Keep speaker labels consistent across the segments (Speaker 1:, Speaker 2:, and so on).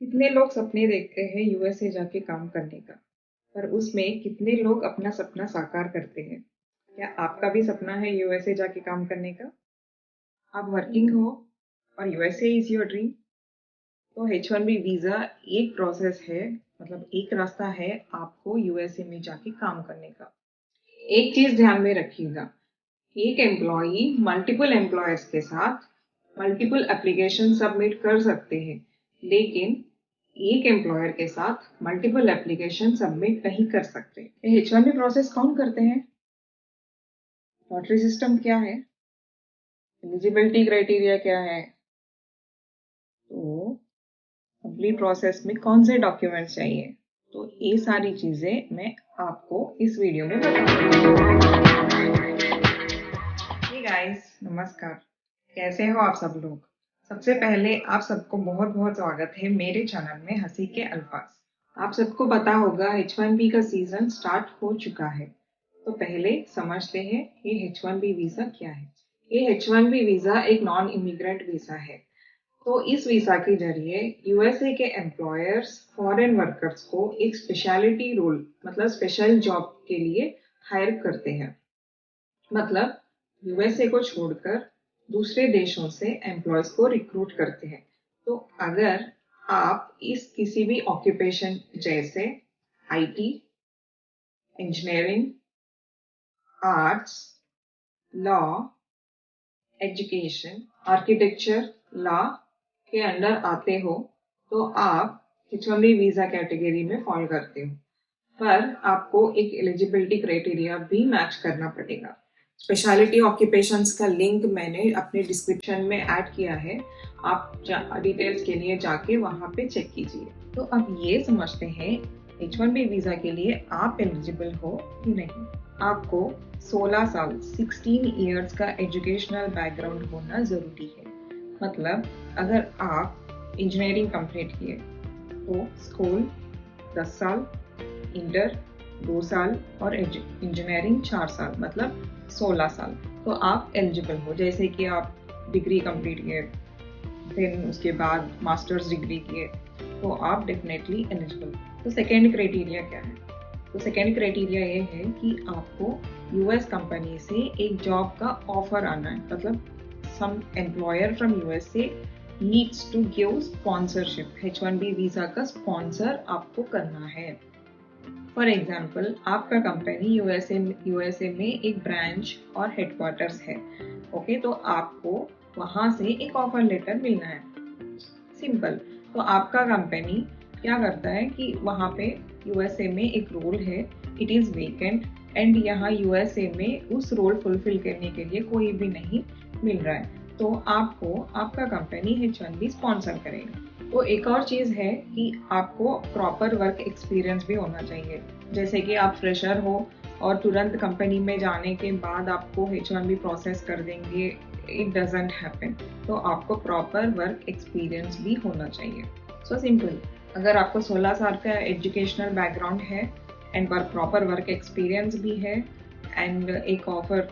Speaker 1: कितने लोग सपने देखते हैं यूएसए जाके काम करने का, पर उसमें कितने लोग अपना सपना साकार करते हैं? क्या आपका भी सपना है यूएसए जाके काम करने का? आप वर्किंग हो और यूएसए इज योर ड्रीम? तो H1B वीजा एक प्रोसेस है, मतलब एक रास्ता है आपको यूएसए में जाके काम करने का। एक चीज ध्यान में रखिएगा, एक एम्प्लॉई मल्टीपल एम्प्लॉयर्स के साथ मल्टीपल एप्लीकेशन सबमिट कर सकते हैं, लेकिन एक एम्प्लॉयर के साथ मल्टीपल एप्लीकेशन सबमिट नहीं कर सकते। ये H1B प्रोसेस कौन करते हैं? लॉटरी सिस्टम क्या है? एलिजिबिलिटी क्राइटेरिया क्या है? तो कंप्लीट प्रोसेस में कौन से डॉक्यूमेंट्स चाहिए? तो ये सारी चीजें मैं आपको इस वीडियो में बताऊंगी। हे गाइस, नमस्कार। कैसे हो आप सब लोग? सबसे पहले आप सबको बहुत बहुत स्वागत है मेरे चैनल में हंसी के अल्फाज। आप सबको पता होगा H1B का सीजन स्टार्ट हो चुका है। तो पहले समझते हैं ये H1B वीजा क्या है। ये H1B वीजा एक नॉन इमिग्रेंट वीजा है। तो इस वीजा के जरिए यूएसए के एम्प्लॉयर्स फॉरेन वर्कर्स को एक स्पेशलिटी रोल, मतलब स्पेशल जॉब के लिए हायर करते हैं। मतलब यूएसए को छोड़कर दूसरे देशों से एम्प्लॉयज को रिक्रूट करते हैं। तो अगर आप इस किसी भी ऑक्यूपेशन जैसे IT, engineering, arts, law, education, architecture, law के अंडर आते हो, तो आप H1B वीजा कैटेगरी में फॉल करते हो। पर आपको एक एलिजिबिलिटी क्राइटेरिया भी मैच करना पड़ेगा। स्पेशलिटी ऑक्यूपेशंस का लिंक मैंने अपने डिस्क्रिप्शन में ऐड किया है, आप डिटेल्स के लिए जाके वहां पे चेक कीजिए। तो अब ये समझते हैं H1B वीजा के लिए आप एलिजिबल हो कि नहीं। आपको 16 साल 16 इयर्स का एजुकेशनल बैकग्राउंड होना जरूरी है। मतलब अगर आप इंजीनियरिंग कंप्लीट किए तो स्कूल 10 साल, इंटर 2 साल और इंजीनियरिंग 4 साल, मतलब 16 साल। तो आप एलिजिबल हो। जैसे कि आप डिग्री कंप्लीट किए, फिर उसके बाद मास्टर्स डिग्री किए, तो आप डेफिनेटली एलिजिबल। तो सेकेंड क्राइटेरिया क्या है? तो सेकेंड क्राइटेरिया ये है कि आपको यूएस कंपनी से एक जॉब का ऑफर आना है। मतलब some employer from USA needs to give sponsorship. H1B visa का स्पॉन्सर आपको करना है। फॉर एग्जाम्पल, आपका कंपनी यूएसए में एक ब्रांच और हेडक्वार्टर्स है। ओके, तो आपको वहां से एक ऑफर लेटर मिलना है। सिंपल। तो आपका कंपनी क्या करता है कि वहां पे यूएसए में एक रोल है, इट इज वेकेंट, एंड यहाँ यूएसए में उस रोल फुलफिल करने के लिए कोई भी नहीं मिल रहा है, तो आपको आपका कंपनी H1B स्पॉन्सर करेगा। तो एक और चीज है कि आपको प्रॉपर वर्क एक्सपीरियंस भी होना चाहिए। जैसे कि आप फ्रेशर हो और तुरंत कंपनी में जाने के बाद आपको H1B प्रोसेस कर देंगे, इट डजंट हैपन। तो आपको प्रॉपर वर्क एक्सपीरियंस भी होना चाहिए। So simple. अगर आपको 16 साल का एजुकेशनल बैकग्राउंड है एंड प्रॉपर वर्क एक्सपीरियंस भी है एंड एक ऑफर,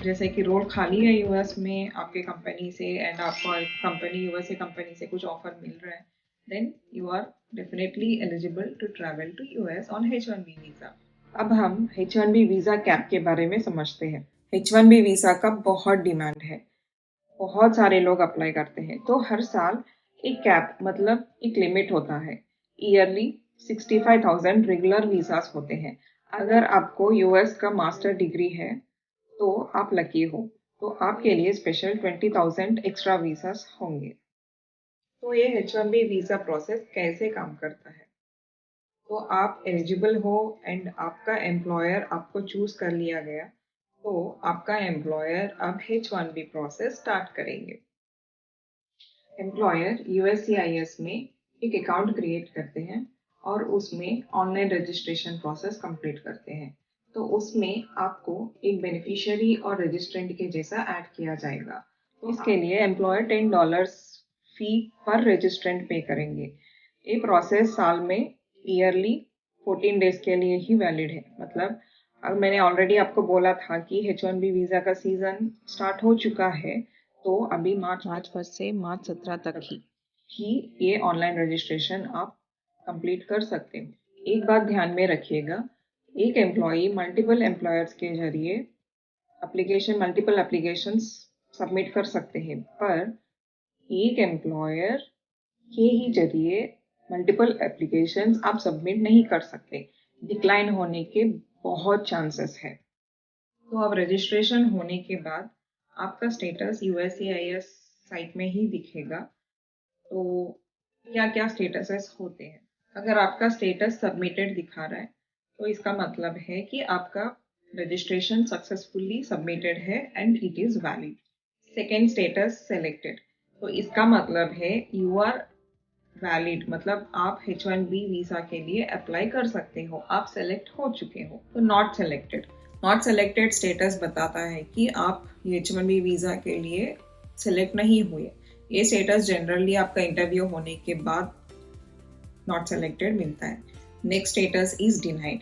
Speaker 1: जैसे कि रोल खाली है यूएस में आपके कंपनी से एंड आपको कंपनी यूएसए कंपनी से कुछ ऑफर मिल रहा है, then you are definitely eligible to travel to US on H1B visa. अब हम H1B वीजा कैप के बारे में समझते हैं। H1B वीजा का बहुत डिमांड है, बहुत सारे लोग अप्लाई करते हैं। तो हर साल एक कैप, मतलब एक लिमिट होता है। ईयरली 65,000 रेगुलर वीजास होते हैं। अगर आपको यूएस का मास्टर डिग्री है तो आप लकी हो, तो आपके लिए स्पेशल 20,000 एक्स्ट्रा वीजास होंगे। तो ये H1B वीजा प्रोसेस कैसे काम करता है? तो आप एलिजिबल हो एंड आपका एम्प्लॉयर आपको चूज कर लिया गया, तो आपका एम्प्लॉयर अब H1B प्रोसेस स्टार्ट करेंगे। एम्प्लॉयर यूएससीआईएस में एक अकाउंट क्रिएट करते हैं और उसमें ऑनलाइन रजिस्ट्रेशन प्रोसेस कंप्लीट करते हैं। तो उसमें आपको एक बेनिफिशियरी और रजिस्ट्रेंट के जैसा ऐड किया जाएगा। तो इसके लिए एम्प्लॉयर $10 फी पर रजिस्ट्रेंट पे करेंगे। ये प्रोसेस साल में ईयरली 14 डेज के लिए ही वैलिड है। मतलब अब मैंने ऑलरेडी आपको बोला था कि H1B वीजा का सीजन स्टार्ट हो चुका है, तो अभी मार्च 1 से मार्च 17 तक ही ही ये ऑनलाइन रजिस्ट्रेशन आप कंप्लीट कर सकते हो। एक बात ध्यान में रखिएगा, एक एम्प्लॉई मल्टीपल एम्प्लॉयर्स के जरिए मल्टीपल एप्लीकेशंस सबमिट कर सकते हैं, पर एक एम्प्लॉयर के ही जरिए मल्टीपल एप्लीकेशंस आप सबमिट नहीं कर सकते, डिक्लाइन होने के बहुत चांसेस है। तो अब रजिस्ट्रेशन होने के बाद आपका स्टेटस USCIS साइट में ही दिखेगा। तो क्या क्या स्टेटसेस होते हैं? अगर आपका स्टेटस सबमिटेड दिखा रहा है तो इसका मतलब है कि आपका रजिस्ट्रेशन सक्सेसफुली सबमिटेड है and it is valid. Second, status selected, तो इसका मतलब है यू आर वैलिड, मतलब आप H1B वीजा के लिए अप्लाई कर सकते हो, आप सेलेक्ट हो चुके हो। तो नॉट सेलेक्टेड स्टेटस बताता है कि आप H1B वीजा के लिए सेलेक्ट नहीं हुए। ये स्टेटस जनरली आपका इंटरव्यू होने के बाद नॉट सेलेक्टेड मिलता है। नेक्स्ट स्टेटस इज डिनाइड,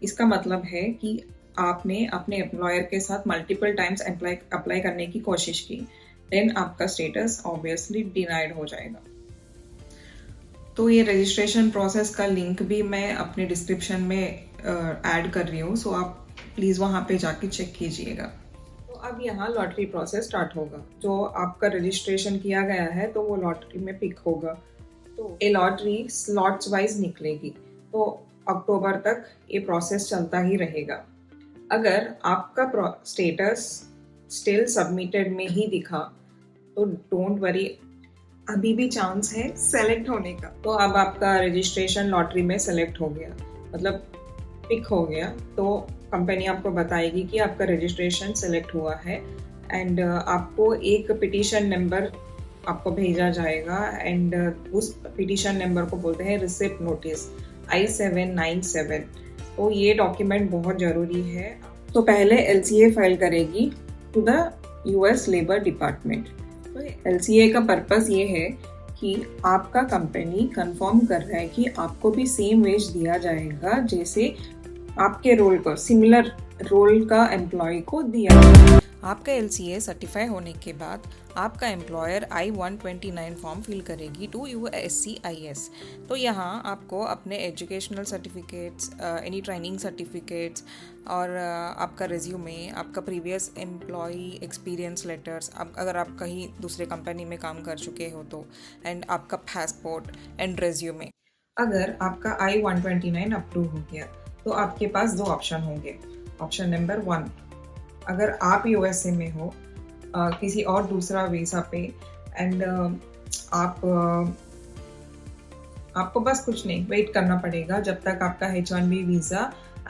Speaker 1: इसका मतलब है कि आपने अपने एम्प्लॉयर के साथ मल्टीपल टाइम्स अप्लाई करने की कोशिश की, देन आपका स्टेटस ऑब्वियसली डिनाइड हो जाएगा। तो ये रजिस्ट्रेशन प्रोसेस का लिंक भी मैं अपने डिस्क्रिप्शन में ऐड कर रही हूँ, सो आप प्लीज़ वहाँ पे जाके चेक कीजिएगा। तो अब यहाँ लॉटरी प्रोसेस स्टार्ट होगा। जो आपका रजिस्ट्रेशन किया गया है तो वो लॉटरी में पिक होगा। तो ये लॉटरी स्लॉट्स वाइज निकलेगी, तो अक्टूबर तक ये प्रोसेस चलता ही रहेगा। अगर आपका स्टेटस स्टिल सबमिटेड में ही दिखा तो डोंट वरी, अभी भी चांस है सेलेक्ट होने का। तो अब आपका रजिस्ट्रेशन लॉटरी में सेलेक्ट हो गया, मतलब पिक हो गया, तो कंपनी आपको बताएगी कि आपका रजिस्ट्रेशन सेलेक्ट हुआ है एंड आपको एक पिटीशन नंबर आपको भेजा जाएगा एंड उस पिटीशन नंबर को बोलते हैं रिसिप्ट नोटिस I-797। तो ये डॉक्यूमेंट बहुत ज़रूरी है। तो पहले LCA फाइल करेगी to the US labour department. तो LCA का पर्पस ये है कि आपका कंपनी कंफर्म कर रहा है कि आपको भी सेम वेज दिया जाएगा जैसे आपके रोल को, सिमिलर रोल का एम्प्लॉय को दिया जाएगा। आपका LCA सर्टिफाई होने के बाद आपका एम्प्लॉयर I-129 फॉर्म फिल करेगी टू USCIS। तो यहाँ आपको अपने educational certificates, any training certificates और आपका रिज्यूमे, आपका प्रीवियस एम्प्लॉई एक्सपीरियंस लेटर्स, अगर आप कहीं दूसरे कंपनी में काम कर चुके हो तो, एंड आपका पासपोर्ट एंड रिज्यूमे। अगर आपका I-129 अप्रूव हो गया तो आपके पास दो ऑप्शन होंगे। ऑप्शन नंबर 1, अगर आप USA में हो किसी और दूसरा वीज़ा पे एंड आपको बस कुछ नहीं वेट करना पड़ेगा जब तक आपका H1B वीज़ा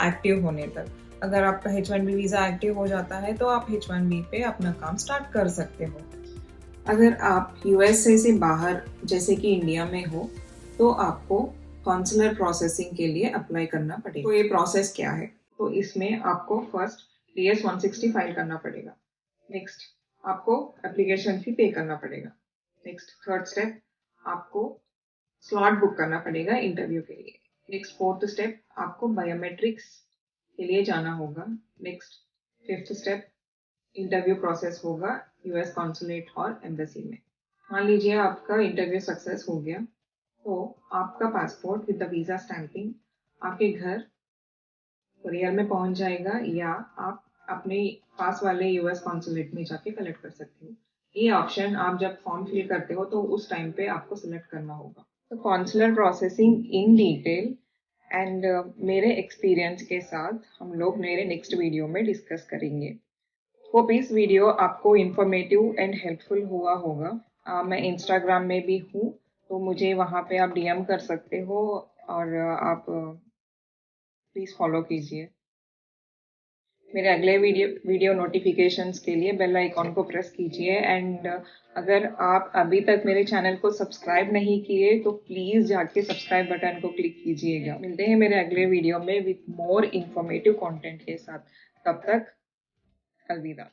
Speaker 1: एक्टिव होने तक। अगर आपका H1B वीज़ा एक्टिव हो जाता है तो आप H1B पे अपना काम स्टार्ट कर सकते हो। अगर आप USA से बाहर जैसे कि इंडिया में हो तो आपको कॉन्सुलर प्रोसेसिंग के लिए अप्लाई करना पड़ेगा। तो ये प्रोसेस क्या है? तो इसमें आपको फर्स्ट DS-160 फाइल करना पड़ेगा। नेक्स्ट आपको एप्लीकेशन फी पे करना पड़ेगा। नेक्स्ट थर्ड स्टेप आपको स्लॉट बुक करना पड़ेगा इंटरव्यू के लिए। नेक्स्ट फोर्थ स्टेप आपको बायोमेट्रिक्स के लिए जाना होगा। Next fifth step interview process होगा US कॉन्सुलेट और एम्बेसी में। मान लीजिए आपका इंटरव्यू सक्सेस हो गया तो आपका passport with the visa stamping आपके घर कुरियर में पहुंच जाएगा या आप अपने पास वाले US कॉन्सुलेट में जाके कलेक्ट कर सकते हो। ये ऑप्शन आप जब फॉर्म फिल करते हो तो उस टाइम पे आपको सिलेक्ट करना होगा। तो consular processing in detail and मेरे एक्सपीरियंस के साथ हम लोग मेरे नेक्स्ट वीडियो में डिस्कस करेंगे। होप इस वीडियो आपको इन्फॉर्मेटिव एंड हेल्पफुल हुआ होगा। मैं इंस्टाग्राम में भी हूँ, तो मुझे वहाँ पे आप DM कर सकते हो और आप प्लीज़ फॉलो कीजिए। मेरे अगले वीडियो नोटिफिकेशंस के लिए बेल आइकॉन को प्रेस कीजिए एंड अगर आप अभी तक मेरे चैनल को सब्सक्राइब नहीं किए तो प्लीज़ जाके सब्सक्राइब बटन को क्लिक कीजिएगा। मिलते हैं मेरे अगले वीडियो में विथ मोर इन्फॉर्मेटिव कंटेंट के साथ। तब तक अलविदा।